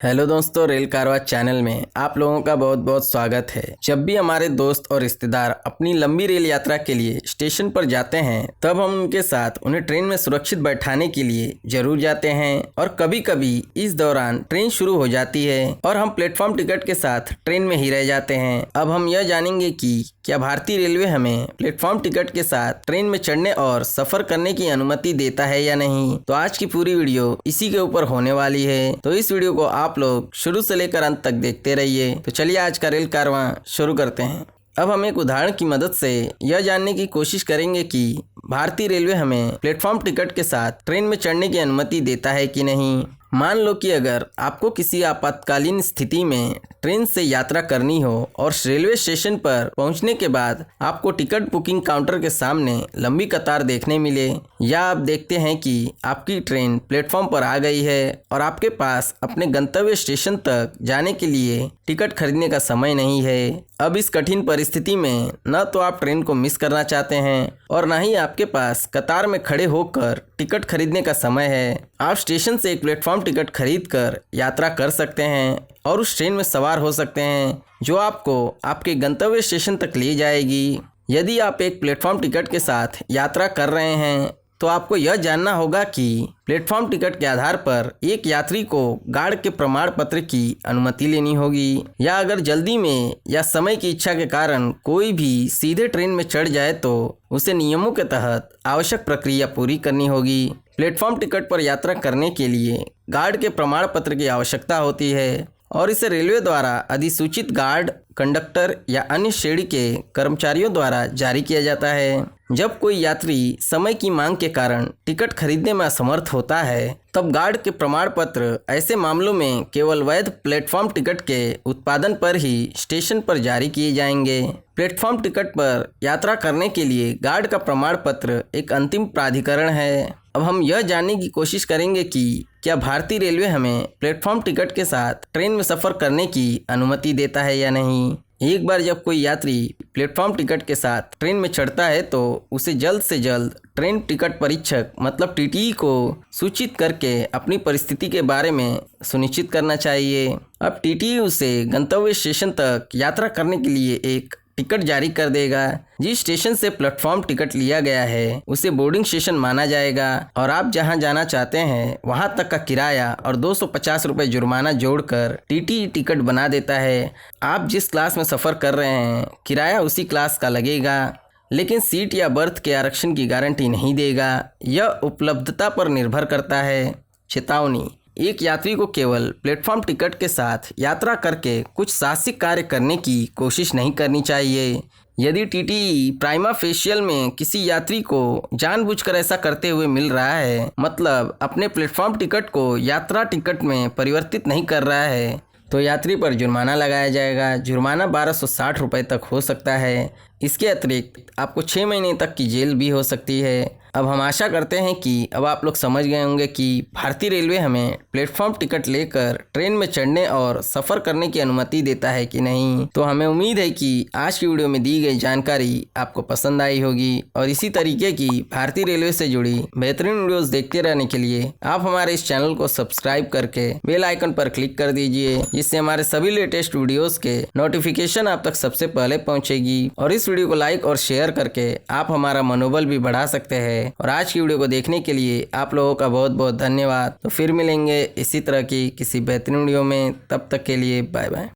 Hello दोस्तों, rail कारवा channel में आप लोगों का बहुत बहुत स्वागत है। जब भी हमारे दोस्त और रिश्तेदार अपनी लंबी रेल यात्रा के लिए स्टेशन पर जाते हैं तब हम उनके साथ उन्हें ट्रेन में सुरक्षित बैठाने के लिए जरूर जाते हैं। और कभी कभी इस दौरान ट्रेन शुरू हो जाती है और हम प्लेटफॉर्म टिकट के साथ ट्रेन में ही रह जाते हैं। अब हम यह जानेंगे कि क्या भारतीय रेलवे हमें प्लेटफॉर्म टिकट के साथ ट्रेन में चढ़ने और सफर करने की अनुमति देता है या नहीं। तो आज की पूरी वीडियो इसी के ऊपर होने वाली है, तो इस वीडियो को आप लोग शुरू से लेकर अंत तक देखते रहिए। तो चलिए आज का रेल कारवां शुरू करते हैं। अब हम एक उदाहरण की मदद से यह जानने की कोशिश करेंगे कि भारतीय रेलवे हमें प्लेटफॉर्म टिकट के साथ ट्रेन में चढ़ने की अनुमति देता है कि नहीं। मान लो कि अगर आपको किसी आपातकालीन स्थिति में ट्रेन से यात्रा करनी हो और रेलवे स्टेशन पर पहुंचने के बाद आपको टिकट बुकिंग काउंटर के सामने लंबी कतार देखने मिले, या आप देखते हैं कि आपकी ट्रेन प्लेटफॉर्म पर आ गई है और आपके पास अपने गंतव्य स्टेशन तक जाने के लिए टिकट खरीदने का समय नहीं है। अब इस कठिन परिस्थिति में न तो आप ट्रेन को मिस करना चाहते हैं और न ही आपके पास कतार में खड़े होकर टिकट खरीदने का समय है। आप स्टेशन से एक प्लेटफॉर्म टिकट खरीद कर यात्रा कर सकते हैं और उस ट्रेन में सवार हो सकते हैं जो आपको आपके गंतव्य स्टेशन तक ले जाएगी। यदि आप एक प्लेटफॉर्म टिकट के साथ यात्रा कर रहे हैं तो आपको यह जानना होगा कि प्लेटफॉर्म टिकट के आधार पर एक यात्री को गार्ड के प्रमाण पत्र की अनुमति लेनी होगी, या अगर जल्दी में या समय की इच्छा के कारण कोई भी सीधे ट्रेन में चढ़ जाए तो उसे नियमों के तहत आवश्यक प्रक्रिया पूरी करनी होगी। प्लेटफॉर्म टिकट पर यात्रा करने के लिए गार्ड के प्रमाण पत्र की आवश्यकता होती है और इसे रेलवे द्वारा अधिसूचित गार्ड, कंडक्टर या अन्य श्रेणी के कर्मचारियों द्वारा जारी किया जाता है। जब कोई यात्री समय की मांग के कारण टिकट खरीदने में असमर्थ होता है तब गार्ड के प्रमाण पत्र ऐसे मामलों में केवल वैध प्लेटफॉर्म टिकट के उत्पादन पर ही स्टेशन पर जारी किए जाएंगे। प्लेटफॉर्म टिकट पर यात्रा करने के लिए गार्ड का प्रमाण पत्र एक अंतिम प्राधिकरण है। अब हम यह जानने की कोशिश करेंगे कि क्या भारतीय रेलवे हमें प्लेटफॉर्म टिकट के साथ ट्रेन में सफ़र करने की अनुमति देता है या नहीं। एक बार जब कोई यात्री प्लेटफॉर्म टिकट के साथ ट्रेन में चढ़ता है तो उसे जल्द से जल्द ट्रेन टिकट परीक्षक मतलब टीटीई को सूचित करके अपनी परिस्थिति के बारे में सुनिश्चित करना चाहिए। अब टीटीई उसे गंतव्य स्टेशन तक यात्रा करने के लिए एक टिकट जारी कर देगा। जिस स्टेशन से प्लेटफॉर्म टिकट लिया गया है उसे बोर्डिंग स्टेशन माना जाएगा और आप जहां जाना चाहते हैं वहां तक का किराया और 250 रुपये जुर्माना जोड़कर टीटीई टिकट बना देता है। आप जिस क्लास में सफ़र कर रहे हैं किराया उसी क्लास का लगेगा, लेकिन सीट या बर्थ के आरक्षण की गारंटी नहीं देगा। यह उपलब्धता पर निर्भर करता है। चेतावनी: एक यात्री को केवल प्लेटफॉर्म टिकट के साथ यात्रा करके कुछ साहसिक कार्य करने की कोशिश नहीं करनी चाहिए। यदि टीटीई प्राइमा फेशियल में किसी यात्री को जानबूझकर ऐसा करते हुए मिल रहा है, मतलब अपने प्लेटफॉर्म टिकट को यात्रा टिकट में परिवर्तित नहीं कर रहा है, तो यात्री पर जुर्माना लगाया जाएगा। जुर्माना 1260 रुपये तक हो सकता है। इसके अतिरिक्त आपको 6 महीने तक की जेल भी हो सकती है। अब हम आशा करते हैं कि अब आप लोग समझ गए होंगे कि भारतीय रेलवे हमें प्लेटफॉर्म टिकट लेकर ट्रेन में चढ़ने और सफ़र करने की अनुमति देता है कि नहीं। तो हमें उम्मीद है कि आज की वीडियो में दी गई जानकारी आपको पसंद आई होगी और इसी तरीके की भारतीय रेलवे से जुड़ी बेहतरीन वीडियोस देखते रहने के लिए आप हमारे इस चैनल को सब्सक्राइब करके बेल आइकन पर क्लिक कर दीजिए, जिससे हमारे सभी लेटेस्ट वीडियोज़ के नोटिफिकेशन आप तक सबसे पहले पहुँचेगी। और इस वीडियो को लाइक और शेयर करके आप हमारा मनोबल भी बढ़ा सकते हैं। और आज की वीडियो को देखने के लिए आप लोगों का बहुत बहुत धन्यवाद। तो फिर मिलेंगे इसी तरह की किसी बेहतरीन वीडियो में, तब तक के लिए बाय बाय।